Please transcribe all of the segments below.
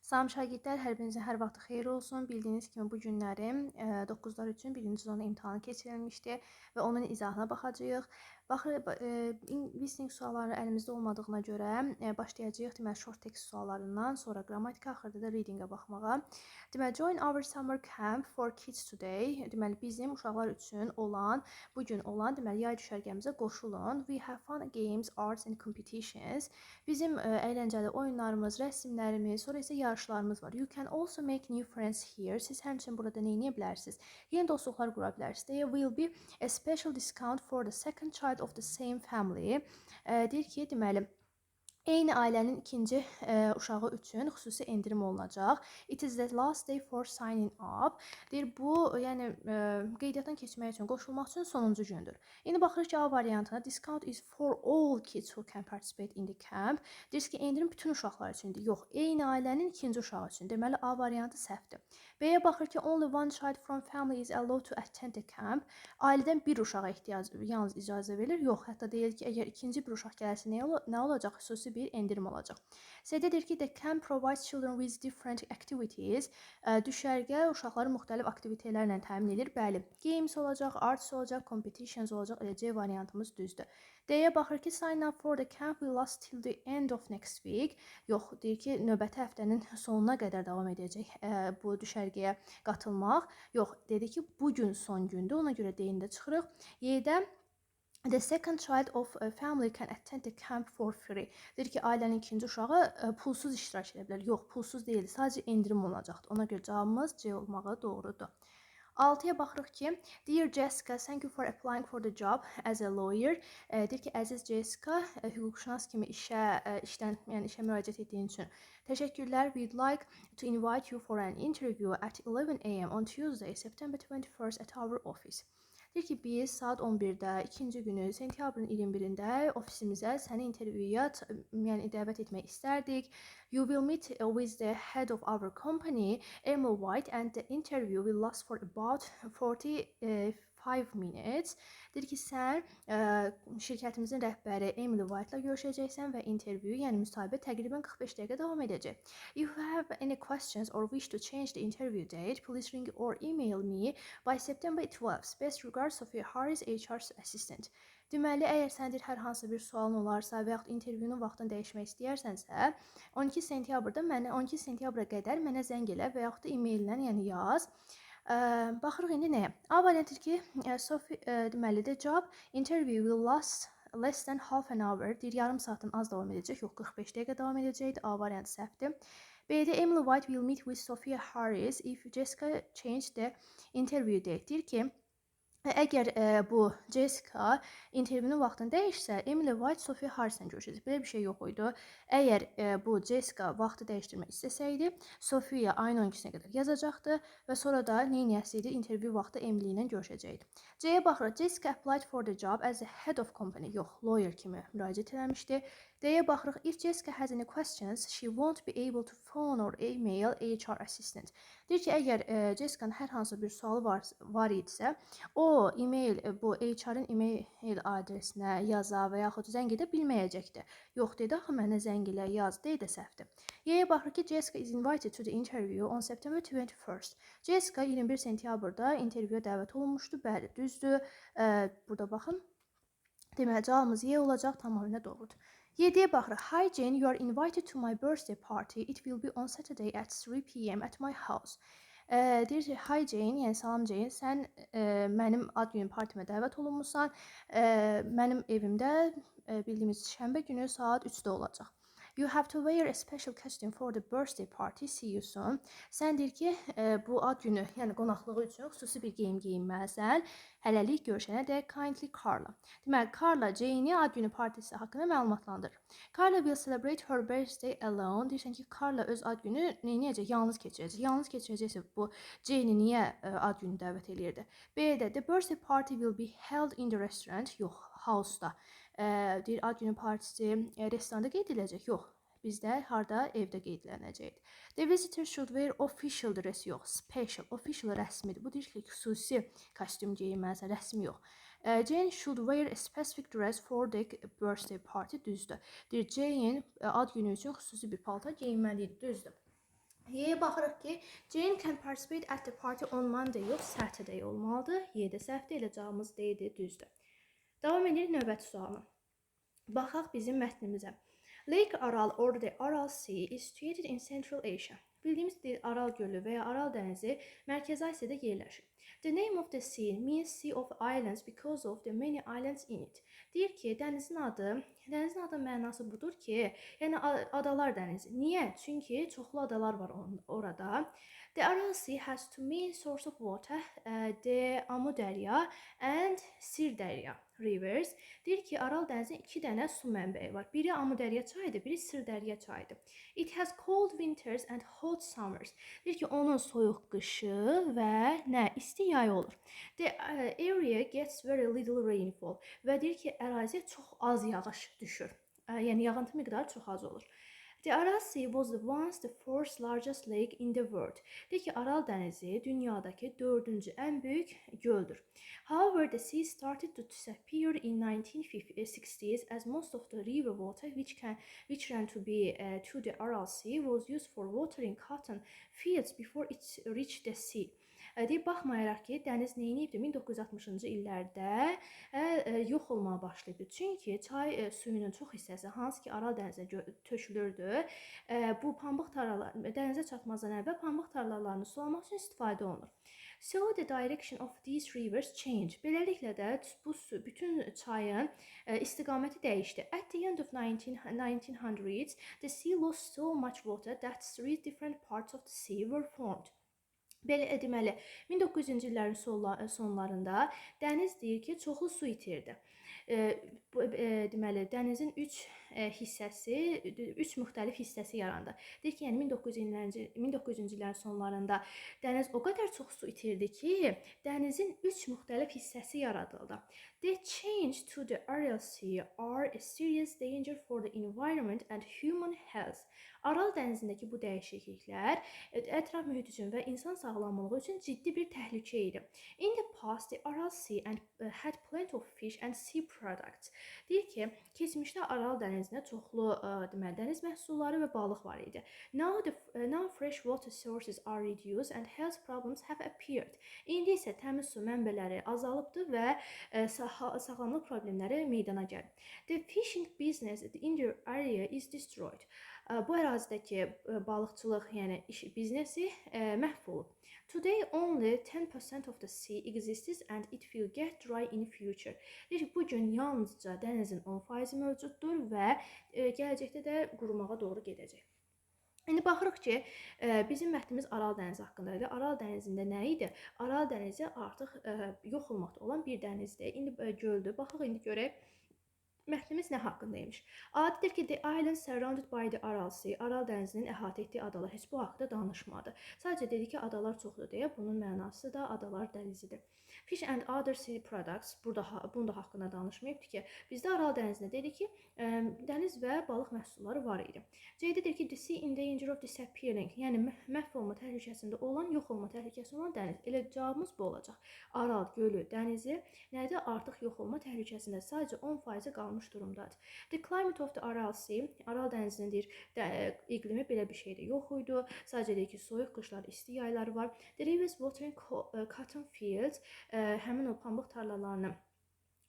Salam şagirdlər, hər birinizin hər vaxtı xeyir olsun. Bildiyiniz kimi bu günləri 9-lar üçün birinci zona imtahanı keçirilmişdi və onun izahına baxacağıq. Listening sualları əlimizdə olmadığına görə başlayacağıq deməli short text suallarından, sonra qrammatika, axırda da readingə baxmağa. Deməli join our summer camp for kids today. Deməli bizim uşaqlar üçün bu gün olan deməli yay düşərgəmizə qoşulun. We have fun games, arts and competitions. Bizim əyləncəli oyunlarımız, rəsmlərimiz, sonra isə yarışlarımız var. You can also make new friends here. Siz həmçinin burada nə edə bilərsiniz? Yeni dostluqlar qura bilərsiniz. There will be a special discount for the second child of the same family. Deyir ki, deməli eyni ailənin ikinci uşağı üçün xüsusi endirim olunacaq. It is the last day for signing up. Deyir bu, yəni qeydiyyatdan keçmək üçün, qoşulmaq üçün sonuncu gündür. İndi baxırıq ki, A variantına discount is for all kids who can participate in the camp. Deyir ki, endirim bütün uşaqlar üçündür. Yox, eyni ailənin ikinci uşağı üçün. Deməli A variantı səhvdir. B-yə baxır ki, only one child from family is allowed to attend the camp. Ailədən bir uşağa yalnız icazə verilir. Yox, hətta deyir ki, əgər ikinci bir uşaq gəlsə nə olacaq? Xüsusi bir endirim olacaq. C-də deyir ki, the camp provides children with different activities. Düşərgə uşaqları müxtəlif aktivitelərlə təmin edir. Bəli, games olacaq, arts olacaq, competitions olacaq. Elə C variantımız düzdür. D-yə baxır ki, sign up for the camp will last till the end of next week. Yox, deyir ki, növbəti həftənin sonuna qədər davam edəcək bu düşərgəyə qatılmaq. Yox, dedi ki, bu gün son gündür. Ona görə D-ni də çıxırıq. Y-də the second child of a family can attend the camp for free. Deyir ki, ailənin ikinci uşağı pulsuz iştirak edə bilər. Yox, pulsuz deyil, sadəcə endirim olacaqdır. Ona görə cavabımız C olmağı doğrudur. 6-ya baxırıq ki, Dear Jessica, thank you for applying for the job as a lawyer. Deyir ki, əziz Jessica, hüquqşünas kimi işə müraciət etdiyin üçün təşəkkürlər. We'd like to invite you for an interview at 11 a.m. on Tuesday, September 21st at our office. Deyir ki, biz saat 11-də, ikinci günü, sentyabrın 21-də ofisimizə səni intervyuya dəvət etmək istərdik. You will meet with the head of our company, Emma White, and the interview will last for about 45 minutes. Deyir ki, sən şirkətimizin rəhbəri Emily White-la görüşəcəksən və intervyu, yəni müsahibə təqribən 45 dəqiqə davam edəcək. If you have any questions or wish to change the interview date, please ring or email me by September 12th. Best regards, Sophia Harris, HR assistant. Deməli, əgər sənin hər hansı bir sualın olarsa və yaxud intervyunun vaxtını dəyişmək istəyirsənsə, 12 sentyabra qədər mənə zəng elə və yaxud da e-maillə, yəni yaz. Baxırıq indi nəyə? A variantı ki, deməli, the job interview will last less than half an hour. Deyir, yarım saatdan az davam edəcək. Yox, 45 dəqiqə davam edəcəkdir. A variantı səhvdir. B-də Emily White will meet with Sophia Harris if Jessica changed the interview date. Deyir ki, əgər bu Jessica intervyunun vaxtını dəyişsə, Emily White Sophia Harris'lə görüşəcək. Belə bir şey yox idi. Əgər bu Jessica vaxtı dəyişdirmək istəsəydi, Sophia ayın 12-sinə qədər yazacaqdı və sonra da neyniyəsiydi? İntervyu vaxtı Emily ilə görüşəcəkdi. C-yə baxırıq. Jessica applied for the job as a head of company. Yox, lawyer kimi müraciət eləmişdi. D-yə baxırıq. If Jessica has any questions, she won't be able to phone or email HR assistant. Deyir ki, əgər Jessica-nın hər hansı bir sualı var idisə, o bu HR-ın e-mail adresinə yaza və yaxud zəng edə bilməyəcəkdir. Yox, dedi, axı mənə zəng elə yaz, deyə də səhvdir. Y-yə baxırıq ki, Jessica is invited to the interview on September 21st. Jessica 21 sentyabrda intervyuya dəvət olunmuşdu. Bəli, düzdür. Burada baxın. Deməli, cavabımız Y olacaq, tamamilə doğrudur. 7-yə baxırıq. Hi Jane, you are invited to my birthday party. It will be on Saturday at 3 p.m. at my house. Deyir ki, hi Jane, yəni salam Jane, sən mənim ad günü partimə dəvət olunmusan. Mənim evimdə bildiyimiz şənbə günü saat 3-də olacaq. You have to wear a special costume for the birthday party. See you soon. Sən deyir ki, bu ad günü, yəni qonaqlığı üçün xüsusi bir geyim geyinməlisən. Hələlik görüşənə də kindly Carla. Deməli, Carla Jane'i ad günü partisi haqqında məlumatlandırır. Carla will celebrate her birthday alone. Deyirsən ki, Carla öz ad günü neyniyəcək? Yalnız keçirəcək. Yalnız keçirəcəksə bu Jane'i niyə ad günü dəvət eləyirdi? B-də the birthday party will be held in the restaurant. Yox, house-da. Deyir, ad günü partisi restoranda qeyd ediləcək. Yox, bizdə harda? Evdə qeydlənəcəkdir. The visitor should wear official dress. Yox, special, official rəsmidir. Bu deyir ki, xüsusi kostyum geyinməlisən, rəsmi yox. Jane should wear a specific dress for the birthday party. Düzdür. Deyir, Jane ad günü üçün xüsusi bir paltar geyinməlidir. Düzdür. Y-yə baxırıq ki, Jane can participate at the party on Monday yox, Saturday olmalıdır. Y-də səhvdir, elə cavabımız D-dir, düzdür. Davam edirik növbəti sualına. Baxaq bizim mətnimizə. Lake Aral or the Aral Sea is situated in Central Asia. Bildiyimiz Aral gölü və ya Aral dənizi Mərkəzi Asiyada yerləşir. The name of the sea means sea of islands because of the many islands in it. Deyir ki, dənizin adı mənası budur ki, yəni adalar dənizi. Niyə? Çünki çoxlu adalar var orada. The Aral Sea has two main sources of water, the Amu Dərya and Sir Dərya rivers. Deyir ki, Aral dənizinin 2 dənə su mənbəyi var. Biri Amu Dərya çayıdır, biri Sir Dərya çayıdır. It has cold winters and hot summers. Deyir ki, onun soyuq qışı və isti yayı olur. The area gets very little rainfall. Və deyir ki, əraziyə çox az yağış düşür. Yəni yağıntı miqdarı çox az olur. The Aral Sea was once the fourth largest lake in the world. Deyir ki, Aral dənizi dünyadakı 4-cü ən böyük göldür. However, the sea started to disappear in 1960s as most of the river water which ran to the Aral Sea was used for watering cotton fields before it reached the sea. Deyib, baxmayaraq ki, dəniz neyiniyibdir? 1960-cı illərdə yox olmağa başlayıbdı. Çünki çay suyunun çox hissəsi, hansı ki Aral dənizinə tökülürdü, bu pambıq tarlaları, dənizə çatmazdan əvvəl pambıq tarlalarını sulamaq üçün istifadə olunur. So the direction of these rivers change. Beləliklə də bu bütün çayın istiqaməti dəyişdi. At the end of 1900s, the sea lost so much water that 3 different parts of the sea were formed. Belə deməli, 1900-cü illərin sonlarında dəniz deyir ki, çoxlu su itirdi. Deməli, dənizin 3 müxtəlif hissəsi yarandı. Deyir ki, yəni 1900-cü illərin sonlarında dəniz o qədər çox su itirdi ki, dənizin 3 müxtəlif hissəsi yaradıldı. The change to the Aral Sea are a serious danger for the environment and human health. Aral dənizindəki bu dəyişikliklər ətraf mühit üçün və insan sağlamlığı üçün ciddi bir təhlükə idi. In the past, the Aral Sea had plenty of fish and sea products. Deyir ki, keçmişdə Aral dənizində çoxlu dəniz məhsulları və balıq var idi. Now fresh water sources are reduced and health problems have appeared. İndi isə təmiz su mənbələri azalıbdır və sağlamlıq problemləri meydana gəlir. The fishing business in the area is destroyed. Bu ərazidəki balıqçılıq, yəni biznesi məhv olub. Today only 10% of the sea exists and it will get dry in future. Deyir ki, bu gün yalnızca dənizin 10% mövcuddur və gələcəkdə də qurumağa doğru gedəcək. İndi baxırıq ki, bizim mətnimiz Aral dənizi haqqında idi. Aral dənizində nə idi? Aral dənizi artıq yox olmaqda olan bir dənizdir. İndi göldür. Baxaq indi görək. Mətnimiz nə haqqındaymış? Adidir ki, the island surrounded by the Aral Sea. Aral dənizinin əhatə etdiyi adalar heç bu haqda danışmadı. Sadəcə dedi ki, adalar çoxdur deyə bunun mənası da adalar dənizidir. Fish and other sea products, bunda haqqında danışmayıbdır ki, bizdə Aral dənizində dedi ki, dəniz və balıq məhsulları var idi. C-dir ki, the sea in danger of disappearing, yəni məhv olma təhlükəsində olan, yox olma təhlükəsində olan dəniz. Elə cavabımız bu olacaq. Aral gölü, dənizi nədir? Artıq yox olma təhlükəsində sadəcə 10% qalmış durumdadır. The climate of the Aral Sea, Aral dənizinin deyir, iqlimi belə bir şeydə yox idi. Sadəcə deyir ki, soyuq qışlar, isti yayları var. The rivers watering cotton fields, həmin o pambıq tarlalarını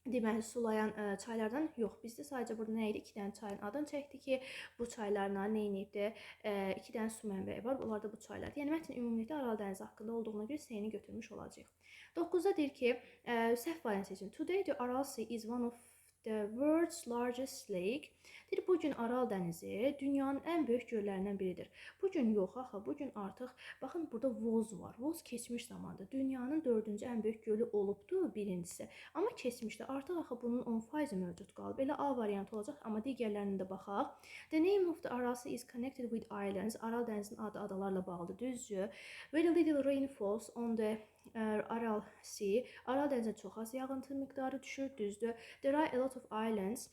deməli sulayan çaylardan yox. Bizdə sadəcə burada nə idi? 2 dənə çayın adını çəkdi ki, bu çaylarla nə edibdi? 2 dənə su mənbəyi var. Bunlar da bu çaylar. Yəni mətn ümumilikdə Aral dənizi haqqında olduğuna görə C-ni götürmüş olacağıq. 9-da deyir ki, səhv variant seçin. Today the Aral Sea is one of the world's largest lake. Deyir, bu gün Aral dənizi dünyanın ən böyük göllərindən biridir. Bu gün yox, axı, bu gün artıq, baxın, burada Voz var. Voz keçmiş zamanda dünyanın 4-cü ən böyük gölü olubdu birincisi. Amma keçmişdə artıq axı bunun 10% mövcud qalıb. Elə A variantı olacaq, amma digərlərinə də baxaq. The name of the Aral Sea is connected with islands. Aral dənizinin adı adalarla bağlıdır, düzdür. Very little rain falls on the Aral Sea. Aral dənizində çox az yağıntı miqdarı düşür, düzdür. There are a lot of islands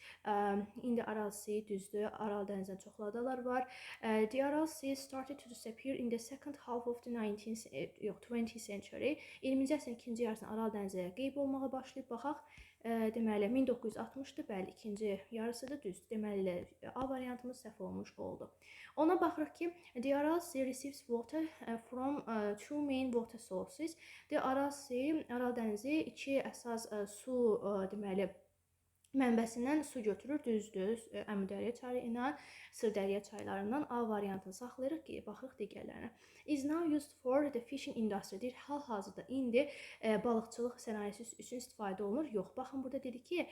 in the Aral Sea, düzdür. Aral dənizində çoxlu adalar var. The Aral Sea started to disappear in the second half of the 20th century. 20-ci əsrin ikinci yarısında Aral dənizi qeyb olmağa başlayıb. Baxaq, Deməli 1960-dır, bəli, ikinci yarısıdır, düzdür. Deməli A variantımız səhv olmuş oldu. Ona baxırıq ki, the Aral Sea receives water from two main water sources. Aral dənizi iki əsas su deməli mənbəsindən su götürür, düzdür. Əmudərya çayı ilə Sırdərya çaylarından A variantını saxlayırıq ki, baxırıq digərlərinə. Is now used for the fishing industry. Deyir, hal-hazırda indi balıqçılıq sənayesi üçün istifadə olunur. Yox, baxın burada dedi ki,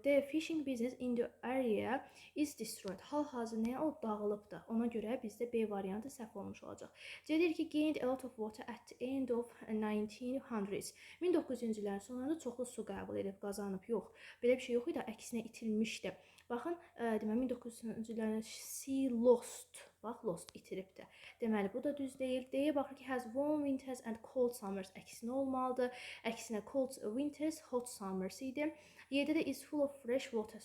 the fishing business in the area is destroyed. Hal-hazırda nə o dağılıbdır. Ona görə bizdə B variantı səhv olmuş olacaq. Deyir ki, gained a lot of water at the end of 1900s. 1900-cü illərin sonlarında çoxlu su qəbul edib, qazanıb. Yox, belə bir şey yox idi, əksinə itilmişdi. Baxın, deməli 1900-cü illərin sea lost. Bax, lost itiribdir. Deməli, bu da düz deyil. Deyə baxır ki, has warm winters and cold summers. Əksinə olmalıdır. Əksinə cold winters, hot summers idi. Yerdə də is full of fresh water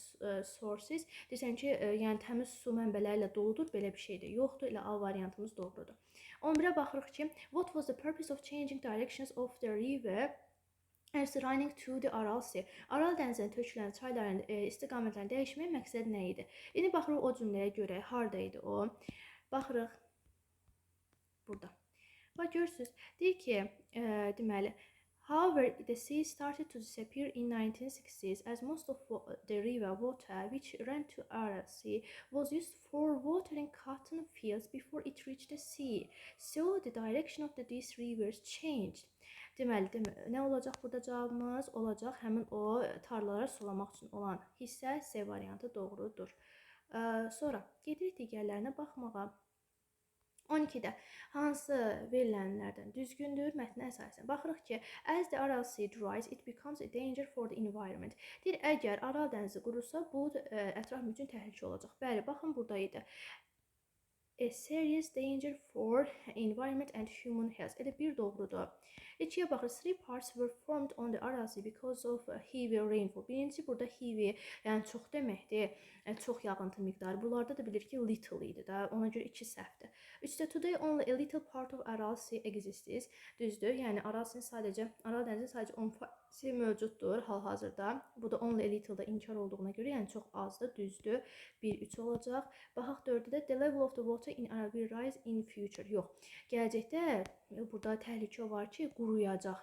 sources. Desən ki, yəni təmiz su mənbələri ilə doludur. Belə bir şey də yoxdur. Elə A variantımız doğrudur. 11-ə baxırıq ki, what was the purpose of changing directions of the river as running to the Aral Sea? Aral dənizinə tökülən çayların istiqamətlərini dəyişmək məqsədi nə idi? İndi baxırıq o cümləyə görə, harda idi o? Baxırıq burada. Bax, görürsünüz, deyir ki, deməli, however, the sea started to disappear in 1960s as most of the river water which ran to Aral Sea was used for watering cotton fields before it reached the sea. So the direction of these rivers changed. Deməli, nə olacaq burada cavabımız? Olacaq həmin o tarlalara sulamaq üçün olan hissə C variantı doğrudur. Sonra gedirik digərlərinə baxmağa. 12-də hansı verilənlərdən düzgündür? Mətnə əsasən baxırıq ki, as the Aral Sea dries, it becomes a danger for the environment. Deyir, əgər Aral dənizi qurursa, bu ətraf üçün təhlükə olacaq. Bəli, baxın burada idi. A serious danger for environment and human health. Elə bir doğrudur. 2-yə baxır, three parts were formed on the Aral Sea because of heavy rainfall. Birinci burada heavy, yəni çox deməkdir, çox yağıntı miqdarı. Bunlarda da bilir ki, little idi də, ona görə 2 səhvdir. 3-də today only a little part of Aral Sea exists. Düzdür, yəni Aral dənizinin sadəcə 10% mövcuddur hal-hazırda. Bu da only a little da inkar olduğuna görə, yəni çox azdır, düzdür. 1-3 olacaq. Baxaq 4-də the level of the water in Aral will rise in future. Yox, gələcəkdə burada təhlükə var ki, quruyacaq,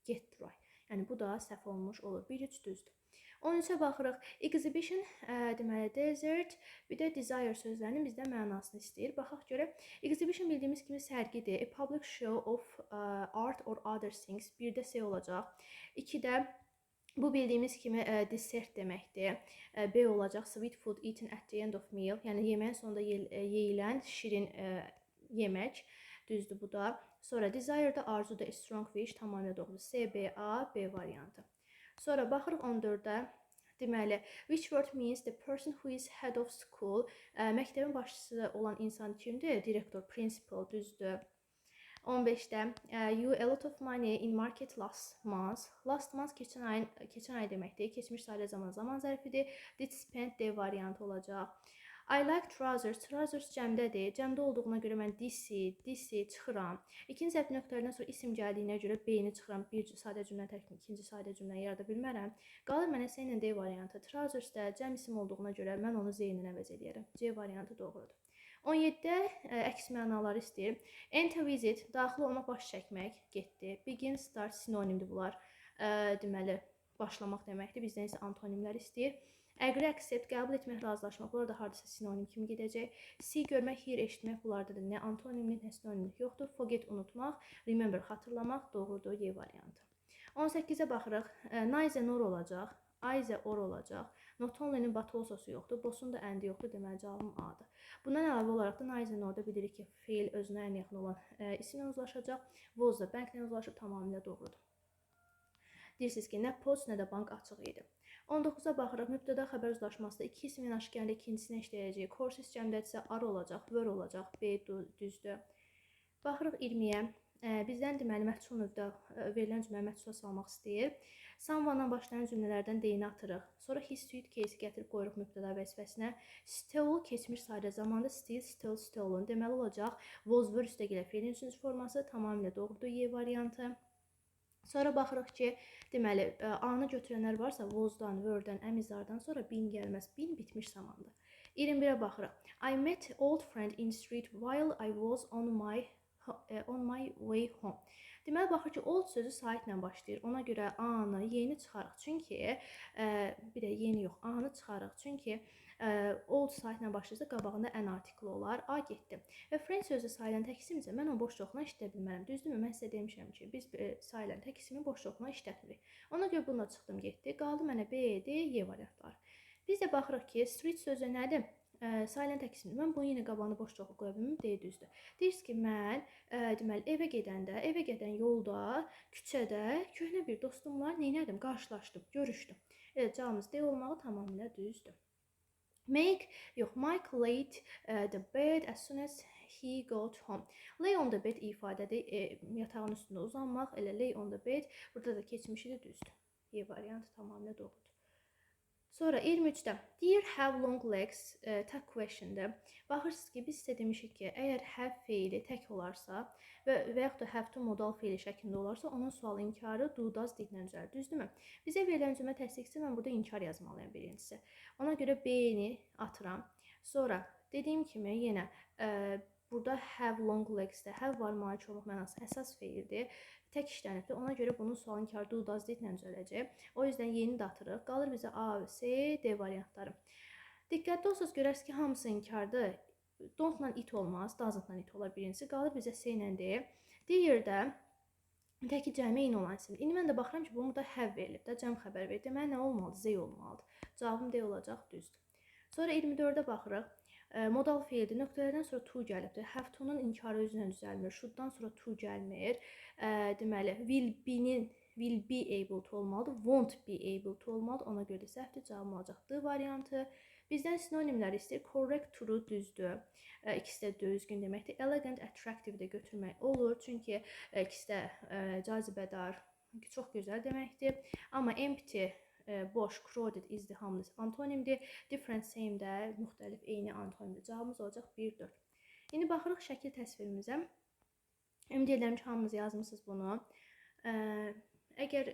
get dry. Yəni bu da səhv olmuş olur. 1-3 düzdür. 13-ə baxırıq. Exhibition, deməli desert, bir də desire sözlərinin bizdən mənasını istəyir. Baxaq görək. Exhibition bildiyimiz kimi sərgidir. A public show of art or other things. 1-də C olacaq. 2-də bu bildiyimiz kimi dessert deməkdir. B olacaq. Sweet food eaten at the end of meal. Yəni yeməyin sonunda yeyilən şirin yemək. Düzdür bu da. Sonra desire-da arzuda strong wish, tamamilə doğru. C, B, A, B variantı. Sonra baxırıq 14-də. Deməli, which word means the person who is head of school. Məktəbin başçısı olan insan kimdir? Direktor, principal, düzdür. 15-də you a lot of money in market last month. Last month keçən ay deməkdir. Keçmiş sayılı zaman zərfidir. Did spend D variantı olacaq. I like trousers. Trousers cəmdədir. Cəmdə olduğuna görə mən disi çıxıram. İkinci zərf nöqtələrdən sonra isim gəldiyinə görə B-ni çıxıram. Bir sadə cümlə tərkibini, ikinci sadə cümlə yarada bilmərəm. Qalır mənə C ilə D variantı. Trousers də cəm isim olduğuna görə mən onu Z ilə əvəz edərəm. C variantı doğrudur. 17-də əks mənaları istəyir. Enter, visit, daxil olmaq, baş çəkmək, getdi. Begin, start, sinonimdir bunlar. Deməli, başlamaq deməkdir. Bizdən isə antonimlər istəyir. Agree, accept, qəbul etmək, razılaşmaq. Bunlar da hardasa sinonim kimi gedəcək. See, görmək, hear, eşitmək. Bunlarda da nə antonimlik, nə sinonimlik yoxdur. Forget, unutmaq. Remember, xatırlamaq. Doğrudur, Y variantı. 18-ə baxırıq. Nice, nor olacaq. Aize, or olacaq. Not only-nin batı olsası yoxdur. Bosun da əndi yoxdur. Deməli, cavabım A-dır. Bundan əlavə olaraq da nice, norda bilirik ki, feil özünə ən yaxın olan isimlə uzlaşacaq. Was da bənklə uzlaşıb, tamamilə doğrudur. Deyirsiniz ki, nə post, nə də bank açıq idi. 19-a baxırıq. Mübtəda xəbər uzlaşmasında iki ismin aşkarında ikincisini işləyəcək. Courses cəmdədirsə ar olacaq, were olacaq, B düzdür. Baxırıq 20-yə. Bizdən deməli məhsul növdə verilən cümlə məhsula salmaq istəyir. Someone-dan başlayan cümlələrdən deyini atırıq. Sonra his, suit, case gətirib qoyuruq mübtəda vəzifəsinə. Stole keçmiş sadə zamanda steal, stole, stolen deməli olacaq. Was, were üstəgilə feilin üçüncü forması tamamilə doğrudur, Y variantı. Sonra baxırıq ki, deməli, A-nı götürənlər varsa, was-dan, were-dən, am-is-are-dan sonra been gəlməz. Been bitmiş zamandır. 21-ə baxırıq. I met old friend in street while I was on my way home. Deməli, baxır ki, old sözü saitlə başlayır. Ona görə A-nı yeni çıxarıq. Çünki, bir də yeni yox, A-nı çıxarıq. Çünki old saitlə başlayırsa qabağında an artikli olar. A getdi. Və friend sözü sayılan tək isimsə mən onu boşluqla işlədə bilmərəm. Düzdürmü? Mən sizə demişəm ki, biz sayılan tək ismi boşluqla işlətmirik. Ona görə bununla çıxdım getdi. Qaldı mənə B, D, Y variantları. Biz də baxırıq ki, street sözü nədir? Sayılan tək ismi. Mən bunu yenə qabağına boşluqla qoya bilməm. D düzdür. Deyirsiniz ki, mən deməli evə gedən yolda, küçədə köhnə bir dostumla neynədim? Qarşılaşdım, görüşdüm. Cavabımız D olmağı tamamilə düzdür. Mike laid the bed as soon as he got home. Lay on the bed ifadədir. Yatağın üstündə uzanmaq. Elə lay on the bed. Burada da keçmişi də düzdür. Y variantı tamamilə doğrudur. Sonra 23-də deer have long legs tək question'dır. Baxırsınız ki, biz sizə demişik ki, əgər have feili tək olarsa və yaxud da have to modal feili şəklində olarsa, onun sual inkarı do, does, didlə düzəlir. Düzdürmü? Bizə verilən cümlə təsdiqçisi mən burada inkar yazmalıyam birincisi. Ona görə B-ni atıram. Sonra dediyim kimi yenə burada have long legsdə have var maliçoluq mənası əsas feildir. Tək işlənibdir. Ona görə bunun sual inkarı do, does, didlə düzələcək. O yüzdən yeni də atırıq. Qalır bizə A, C, D variantları. Diqqətli olsanız görərsiniz ki, hamısı inkardır. Don't-la it olmaz, doesn't-la it olar birincisi. Qalır bizə C ilə D. Digərdə təki cəmi eyni olan isimdir. İndi mən də baxıram ki, bunu da have verilib də, cəm xəbər verir. Deməli, nə olmalıdır? Z olmalıdır. Cavabım D olacaq, düzdür. Sonra 24-də baxırıq. Modal feildir. Nöqtələrdən sonra to gəlibdir. Have to-nun inkarı özünə düzəlmir. Should-dan sonra to gəlmir. Deməli, will be able to olmalıdır. Won't be able to olmalıdır. Ona görə də səhvdir. Cavabım olacaq D variantı. Bizdən sinonimlər istəyir. Correct, true, düzdür. İkisi də düzgün deməkdir. Elegant, attractive də götürmək olur. Çünki ikisi də cazibədar, çox gözəl deməkdir. Amma empty, boş, crowded, izdihamlı antonimdir. Different, same də müxtəlif, eyni antonimdir. Cavabımız olacaq 1-4. İndi baxırıq şəkil təsvirimizə. Ümid edirəm ki, hamınız yazmısınız bunu. Əgər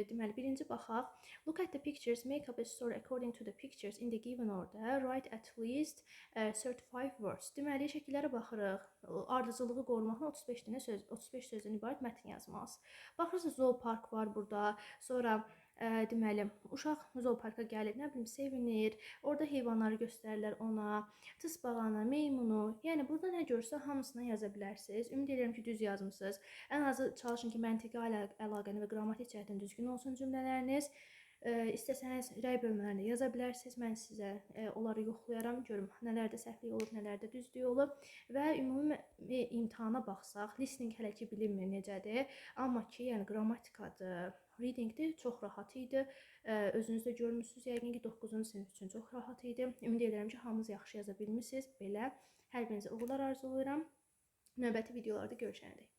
deməli birinci baxaq. Look at the pictures, make up a story according to the pictures in the given order. Write at least 35 words. Deməli şəkillərə baxırıq. Ardıcılığı qorumaqla 35 sözdən ibarət mətn yazmalısınız. Baxırsınız, zoopark var burada. Sonra deməli, uşaq zooparka gəlib, nə bilim, sevinir. Orada heyvanları göstərirlər ona, tısbağanı, meymunu. Yəni burada nə görsə hamısına yaza bilərsiniz. Ümid edirəm ki, düz yazmısınız. Ən azı çalışın ki, məntiqi əlaqəni və qrammatik cəhətdən düzgün olsun cümlələriniz. İstəsəniz rəy bölmələrində yaza bilərsiniz. Mən sizə onları yoxlayaram, görüm nələrdə səhvlik olub, nələrdə düzlük olub. Və ümumi imtahana baxsaq, listening hələ ki bilinmir necədir. Amma ki, yəni qrammatikadır, readingdir, çox rahat idi. Özünüz də görmüsünüz, yəqin ki 9-cu sinif üçün çox rahat idi. Ümid edirəm ki, hamınız yaxşı yaza bilmisiniz. Belə hər birinizə uğurlar arzulayıram. Növbəti videolarda görüşənədək.